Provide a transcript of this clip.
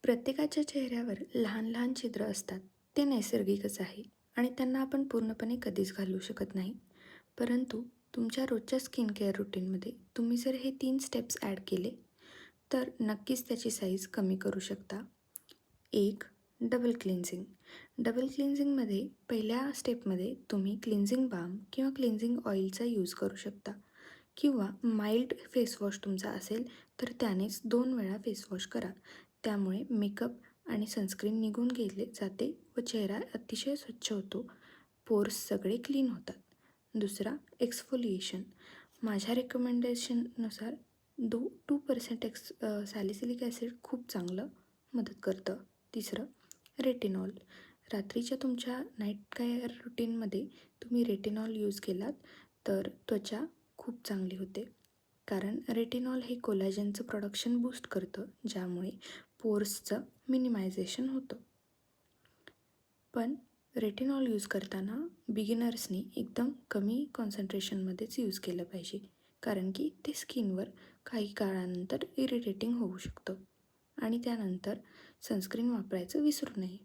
प्रत्येकाच्या चेहऱ्यावर लहान लहान छिद्र असतात. ते नैसर्गिकच आहे आणि त्यांना आपण पूर्णपणे कधीच घालवू शकत नाही. परंतु तुमच्या रोजच्या स्किन केअर रुटीनमध्ये तुम्ही जर हे 3 स्टेप्स ॲड केले, तर नक्कीच त्याची साईज कमी करू शकता. एक, डबल क्लिन्झिंग. डबल क्लिन्झिंगमध्ये पहिल्या स्टेपमध्ये तुम्ही क्लिन्झिंग बाम किंवा क्लिन्झिंग ऑइलचा यूज करू शकता किंवा माइल्ड फेसवॉश तुमचा असेल तर त्यानेच 2 वेळा फेसवॉश करा. त्यामुळे मेकअप आणि सनस्क्रीन निघून गेले जाते व चेहरा अतिशय स्वच्छ होतो. पोर्स सगळे क्लीन होतात. दुसरा, एक्सफोलिएशन. माझ्या रेकमेंडेशननुसार 2% सॅलिसिलिक ॲसिड खूप चांगलं मदत करतं. तिसरं, रेटिनॉल. रात्रीच्या तुमच्या नाईट केअर रुटीनमध्ये तुम्ही रेटिनॉल यूज केलात तर त्वचा खूप चांगली होते. कारण रेटिनॉल हे कोलॅजनचं प्रोडक्शन बूस्ट करतं, ज्यामुळे पोर्सचं मिनिमायझेशन होतं. पण रेटिनॉल यूज करताना बिगिनर्सनी एकदम कमी कॉन्सन्ट्रेशनमध्येच यूज केलं पाहिजे, कारण की ते स्किनवर काही काळानंतर इरिटेटिंग होऊ शकतं. आणि त्यानंतर सनस्क्रीन वापरायचं विसरू नये.